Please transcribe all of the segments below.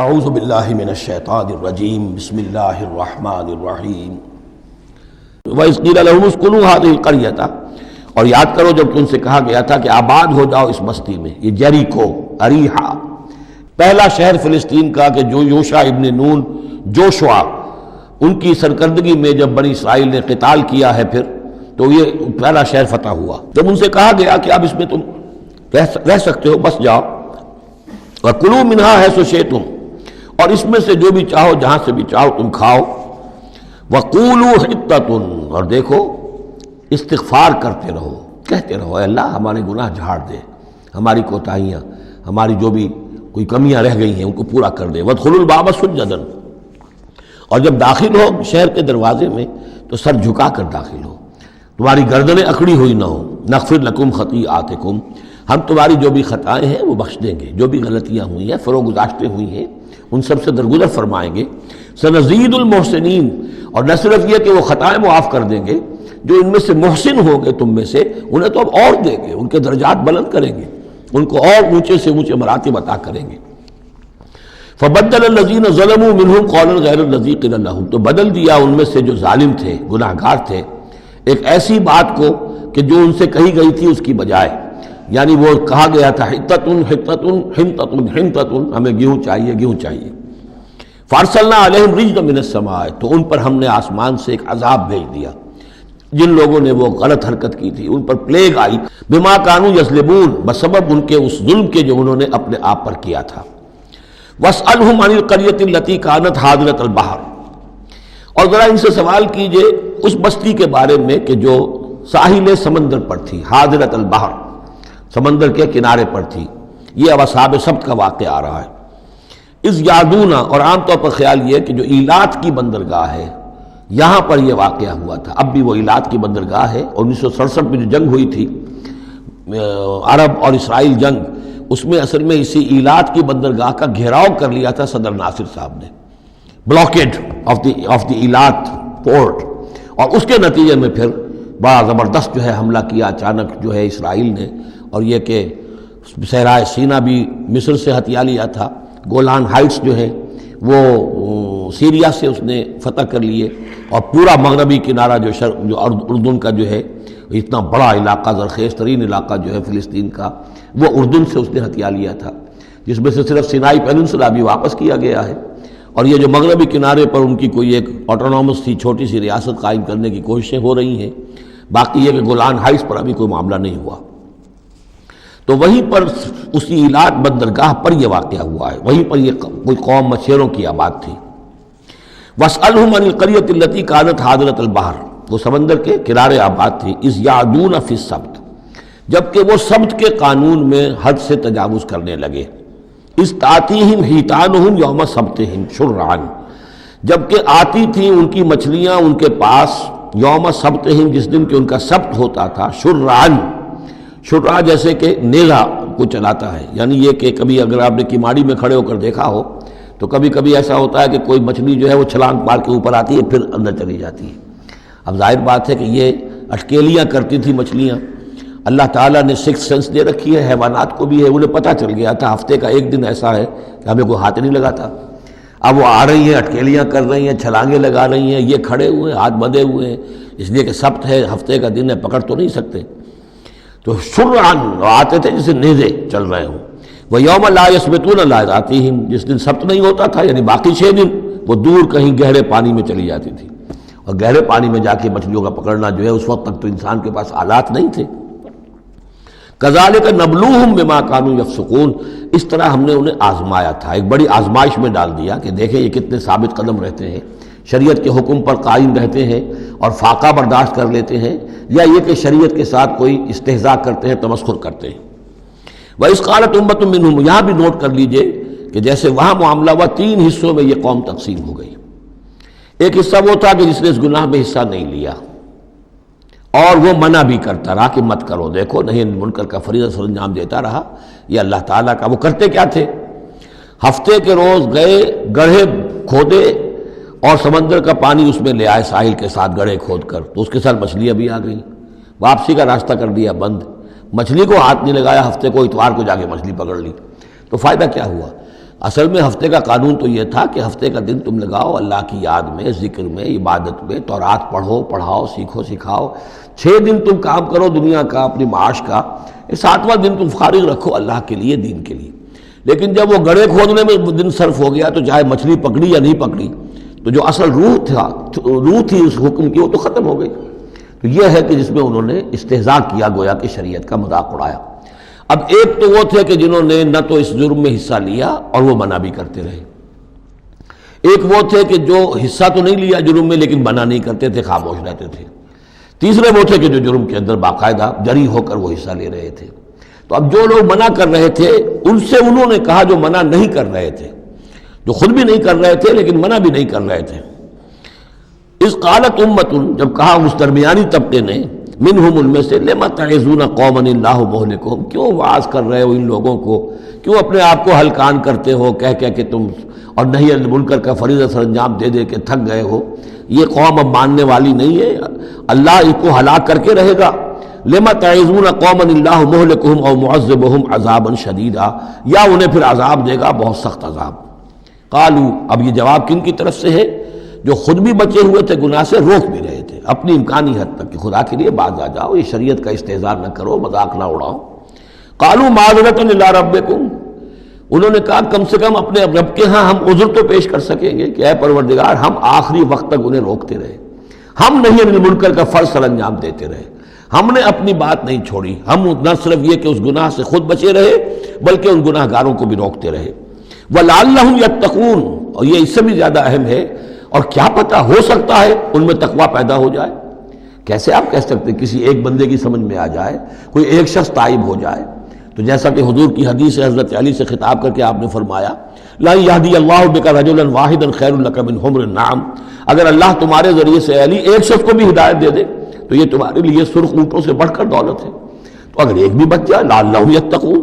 اعوذ باللہ من الشیطان الرجیم بسم اللہ الرحمن الرحیم وَإِذْ قِيلَ لَهُمُ اسْكُنُوا هَٰذِهِ الْقَرْيَةَ، اور یاد کرو جب ان سے کہا گیا تھا کہ آباد ہو جاؤ اس بستی میں، یہ جیریکو، اریحا، پہلا شہر فلسطین کا کہ جو یوشع ابن نون جوشوا ان کی سرکردگی میں جب بنی اسرائیل نے قتال کیا ہے پھر تو یہ پہلا شہر فتح ہوا۔ جب ان سے کہا گیا کہ اب اس میں تم رہ سکتے ہو، بس جاؤ، وَكُلُوا مِنْهَا حَيْثُ شِئْتُمْ، اور اس میں سے جو بھی چاہو جہاں سے بھی چاہو تم کھاؤ، وَقُولُوا حِطَّةٌ، اور دیکھو استغفار کرتے رہو، کہتے رہو اے اللہ ہمارے گناہ جھاڑ دے، ہماری کوتاہیاں، ہماری جو بھی کوئی کمیاں رہ گئی ہیں ان کو پورا کر دے، وَادْخُلُوا الْبَابَ سُجَّدًا، اور جب داخل ہو شہر کے دروازے میں تو سر جھکا کر داخل ہو، تمہاری گردنیں اکڑی ہوئی نہ ہو، نغفر لکم خطیئاتکم، ہم تمہاری جو بھی خطائیں ہیں وہ بخش دیں گے، جو بھی غلطیاں ہوئی ہیں فروغ گزاشتیں ہوئی ہیں ان سب سے درگزر فرمائیں گے، سنزید المحسنین، اور نہ صرف یہ کہ وہ خطائیں معاف کر دیں گے، جو ان میں سے محسن ہوں گے تم میں سے انہیں تو اب اور دیں گے، ان کے درجات بلند کریں گے، ان کو اور اونچے سے اونچے مراتب عطا کریں گے۔ فبدل الذین ظلموا منہم قولا غیر الذی قیل لہم، تو بدل دیا ان میں سے جو ظالم تھے، گناہ گار تھے، ایک ایسی بات کو کہ جو ان سے کہی گئی تھی اس کی بجائے، یعنی وہ کہا گیا تھا حطۃ حطۃ حنطۃ حنطۃ، ہمیں گیہوں چاہیے گیہوں چاہیے، فارسلنا علیہم رجزا من السماء، تو ان پر ہم نے آسمان سے ایک عذاب بھیج دیا، جن لوگوں نے وہ غلط حرکت کی تھی ان پر پلیگ آئی، بما کانوا یظلمون، بسبب ان کے اس ظلم کے جو انہوں نے اپنے آپ پر کیا تھا۔ واسألہم عن القریۃ التی کانت حاضرۃ البحر، اور ذرا ان سے سوال کیجئے اس بستی کے بارے میں کہ جو ساحل سمندر پر تھی، حاضرۃ البحر، سمندر کے کنارے پر تھی، یہ اب اصحاب سبت کا واقعہ آ رہا ہے۔ اس یادونا، اور عام طور پر خیال یہ کہ جو ایلات کی بندرگاہ ہے یہاں پر یہ واقعہ ہوا تھا، اب بھی وہ ایلات کی بندرگاہ ہے، 1967 میں جو جنگ ہوئی تھی عرب اور اسرائیل جنگ، اس میں اصل میں اسی ایلات کی بندرگاہ کا گھیراؤ کر لیا تھا صدر ناصر صاحب نے، بلاکیڈ آف دی ایلات پورٹ، اور اس کے نتیجے میں پھر بڑا زبردست جو ہے حملہ کیا اچانک جو ہے اسرائیل نے، اور یہ کہ صحرائے سینا بھی مصر سے ہتھیا لیا تھا، گولان ہائٹس جو ہے وہ سیریا سے اس نے فتح کر لیے، اور پورا مغربی کنارہ جو اردن کا جو ہے اتنا بڑا علاقہ، زرخیز ترین علاقہ جو ہے فلسطین کا، وہ اردن سے اس نے ہتھیا لیا تھا، جس میں سے صرف سینائی پیننسلا بھی واپس کیا گیا ہے، اور یہ جو مغربی کنارے پر ان کی کوئی ایک آٹونومس سی چھوٹی سی ریاست قائم کرنے کی کوششیں ہو رہی ہیں، باقی یہ کہ گولان ہائٹس پر ابھی کوئی معاملہ نہیں ہوا۔ تو وہیں پر اسی ایلات بندرگاہ پر یہ واقعہ ہوا ہے، وہیں پر یہ کوئی قوم مچھیروں کی آباد تھی۔ وَاسْأَلْهُمْ عَنِ الْقَرْيَةِ الَّتِي كَانَتْ حَاضِرَةَ الْبَحْرِ، وہ سمندر کے کنارے آباد تھی، اِذْ يَعْدُونَ فِي السَّبْتِ، جبکہ وہ سبت کے قانون میں حد سے تجاوز کرنے لگے، اِذْ تَأْتِيهِمْ حِيتَانُهُمْ يَوْمَ صَبْتِهِمْ شُرَّعًا، جبکہ آتی تھیں ان کی مچھلیاں ان کے پاس یوم صبتہم، جس دن کہ ان کا سبت ہوتا تھا، شُرَّعًا، شرع جیسے کہ نیزہ کو چلاتا ہے، یعنی یہ کہ کبھی اگر آپ نے کماڑی میں کھڑے ہو کر دیکھا ہو تو کبھی کبھی ایسا ہوتا ہے کہ کوئی مچھلی جو ہے وہ چھلانگ مار کے اوپر آتی ہے پھر اندر چلی جاتی ہے۔ اب ظاہر بات ہے کہ یہ اٹکیلیاں کرتی تھی مچھلیاں، اللہ تعالیٰ نے سکس سینس دے رکھی ہے، حیوانات کو بھی ہے، انہیں پتہ چل گیا تھا ہفتے کا ایک دن ایسا ہے کہ ہمیں کوئی ہاتھ نہیں لگاتا، اب وہ آ رہی ہیں اٹکیلیاں کر رہی ہیں، چھلانگیں لگا رہی ہیں، یہ کھڑے ہوئے ہاتھ بندھے ہوئے ہیں، اس لیے کہ سبت ہے، ہفتے کا دن ہے، پکڑ تو نہیں سکتے، تو شرعاً آتے تھے جسے نیزے چل رہے ہوں، وہ یوم لا یثبتون لا یاتیہم، جس دن سبت نہیں ہوتا تھا یعنی باقی 6 دن وہ دور کہیں گہرے پانی میں چلی جاتی تھی، اور گہرے پانی میں جا کے مچھلیوں کا پکڑنا جو ہے اس وقت تک تو انسان کے پاس آلات نہیں تھے۔ کذالک نبلوہم بما کانوا یفسقون، اس طرح ہم نے انہیں آزمایا تھا، ایک بڑی آزمائش میں ڈال دیا کہ دیکھیں یہ کتنے ثابت قدم رہتے ہیں، شریعت کے حکم پر قائم رہتے ہیں اور فاقہ برداشت کر لیتے ہیں، یا یہ کہ شریعت کے ساتھ کوئی استہزاء کرتے ہیں، تمسخر کرتے ہیں۔ وَإِذْ قَالَتْ أُمَّةٌ مِّنْهُمْ، یہاں بھی نوٹ کر لیجئے کہ جیسے وہاں معاملہ ہوا 3 حصوں میں یہ قوم تقسیم ہو گئی، ایک حصہ وہ تھا کہ جس نے اس گناہ میں حصہ نہیں لیا اور وہ منع بھی کرتا رہا کہ مت کرو، دیکھو نہیں منکر کا فریضہ سر انجام دیتا رہا، یہ اللہ تعالیٰ کا۔ وہ کرتے کیا تھے؟ ہفتے کے روز گئے، گڑھے کھودے اور سمندر کا پانی اس میں لے آئے ساحل کے ساتھ گڑھے کھود کر، تو اس کے ساتھ مچھلیاں بھی آ گئیں، واپسی کا راستہ کر دیا بند، مچھلی کو ہاتھ نہیں لگایا، ہفتے کو اتوار کو جا کے مچھلی پکڑ لی، تو فائدہ کیا ہوا؟ اصل میں ہفتے کا قانون تو یہ تھا کہ ہفتے کا دن تم لگاؤ اللہ کی یاد میں، ذکر میں، عبادت میں، تورات پڑھو، پڑھاؤ، سیکھو، سکھاؤ۔ 6 دن تم کام کرو دنیا کا، اپنی معاش کا، 7واں دن تم فارغ رکھو اللہ کے لیے، دین کے لیے۔ لیکن جب وہ گڑھے کھودنے میں دن صرف ہو گیا تو چاہے مچھلی پکڑی یا نہیں پکڑی، تو جو اصل روح تھی اس حکم کی وہ تو ختم ہو گئی۔ تو یہ ہے کہ جس میں انہوں نے استہزاء کیا، گویا کہ شریعت کا مذاق اڑایا۔ اب ایک تو وہ تھے کہ جنہوں نے نہ تو اس جرم میں حصہ لیا اور وہ منع بھی کرتے رہے، ایک وہ تھے کہ جو حصہ تو نہیں لیا جرم میں لیکن منع نہیں کرتے تھے، خاموش رہتے تھے، تیسرے وہ تھے کہ جو جرم کے اندر باقاعدہ جری ہو کر وہ حصہ لے رہے تھے۔ تو اب جو لوگ منع کر رہے تھے ان سے انہوں نے کہا جو منع نہیں کر رہے تھے، جو خود بھی نہیں کر رہے تھے لیکن منع بھی نہیں کر رہے تھے، اس قالت امت، جب کہا اس درمیانی طبقے نے، منہم، ان میں سے، لما تعظون قوما اللہ مہلکہم، کیوں واعظ کر رہے ہو ان لوگوں کو، کیوں اپنے آپ کو ہلکان کرتے ہو کہہ کہ تم اور نہی عن المنکر کا فریضہ سر انجام دے دے کے تھک گئے ہو، یہ قوم اب ماننے والی نہیں ہے، اللہ اس کو ہلاک کر کے رہے گا۔ لما تعظون قوما اللہ مہلکہم او معذبہم عذابا شدیدا، یا انہیں پھر عذاب دے گا بہت سخت عذاب۔ قالو، اب یہ جواب کن کی طرف سے ہے؟ جو خود بھی بچے ہوئے تھے گناہ سے، روک بھی رہے تھے اپنی امکانی حد تک کہ خدا کے لیے باز آ جاؤ، یہ شریعت کا استہزاء نہ کرو، مذاق نہ اڑاؤ۔ قالوا معذرۃ الی ربکم، انہوں نے کہا کم سے کم اپنے رب کے ہاں ہم عذر تو پیش کر سکیں گے کہ اے پروردگار، ہم آخری وقت تک انہیں روکتے رہے، ہم نہی عن المنکر کا فرض سر انجام دیتے رہے، ہم نے اپنی بات نہیں چھوڑی، ہم نہ صرف یہ کہ اس گناہ سے خود بچے رہے بلکہ ان گناہ گاروں کو بھی روکتے رہے۔ وَلَعَلَّهُمْ يَتَّقُونَ، اور یہ اس سے بھی زیادہ اہم ہے، اور کیا پتہ ہو سکتا ہے ان میں تقویٰ پیدا ہو جائے۔ کیسے آپ کہہ سکتے کسی ایک بندے کی سمجھ میں آ جائے، کوئی ایک شخص تائب ہو جائے؟ تو جیسا کہ حضور کی حدیث ہے، حضرت علی سے خطاب کر کے آپ نے فرمایا، لا یہدی اللہ بک رجلا واحدا خیر لک من حمر النعم، اگر اللہ تمہارے ذریعے سے علی ایک شخص کو بھی ہدایت دے دے تو یہ تمہارے لیے سرخ اونٹوں سے بڑھ کر دولت ہے۔ تو اگر ایک بھی بچ جائے، لعلہم یتقون،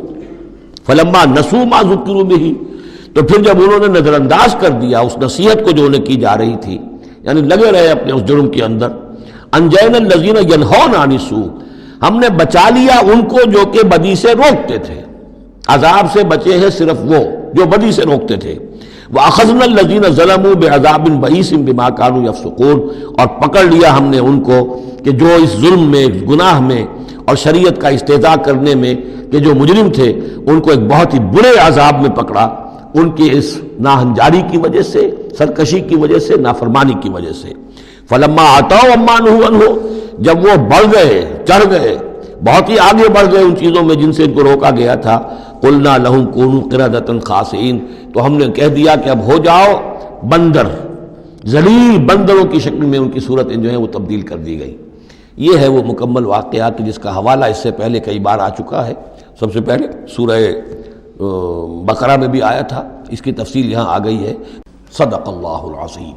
فلما نسوا ما ذکروا بہ، تو پھر جب انہوں نے نظر انداز کر دیا اس نصیحت کو جو انہیں کی جا رہی تھی، یعنی لگے رہے اپنے اس جرم کے اندر، انجینا الذین ینہون عن السوء، ہم نے بچا لیا ان کو جو کہ بدی سے روکتے تھے، عذاب سے بچے ہیں صرف وہ جو بدی سے روکتے تھے۔ وَأَخَذْنَا الَّذِينَ ظَلَمُوا بِعَذَابٍ بَئِيسٍ بِمَا كَانُوا يَفْسُقُونَ، اور پکڑ لیا ہم نے ان کو کہ جو اس ظلم میں، گناہ میں اور شریعت کا استہزاء کرنے میں کہ جو مجرم تھے، ان کو ایک بہت ہی برے عذاب میں پکڑا، ان کی اس ناہنجاری کی وجہ سے، سرکشی کی وجہ سے، نافرمانی کی وجہ سے۔ فَلَمَّا عَتَوْا عَمَّا نُهُوا عَنْهُ، جب وہ بڑھ گئے، چڑھ گئے، بہت ہی آگے بڑھ گئے ان چیزوں میں جن سے ان کو روکا گیا تھا، قُلْنَا لَهُمْ كُونُوا قِرَدَةً خَاسِئِينَ، تو ہم نے کہہ دیا کہ اب ہو جاؤ بندر، ذلیل بندروں کی شکل میں ان کی صورتیں جو ہیں وہ تبدیل کر دی گئی۔ یہ ہے وہ مکمل واقعہ کہ جس کا حوالہ اس سے پہلے کئی بار آ چکا ہے۔ سب سے پہلے سورہ بقرہ میں بھی آیا تھا، اس کی تفصیل یہاں آ گئی ہے۔ صدق اللہ العظیم۔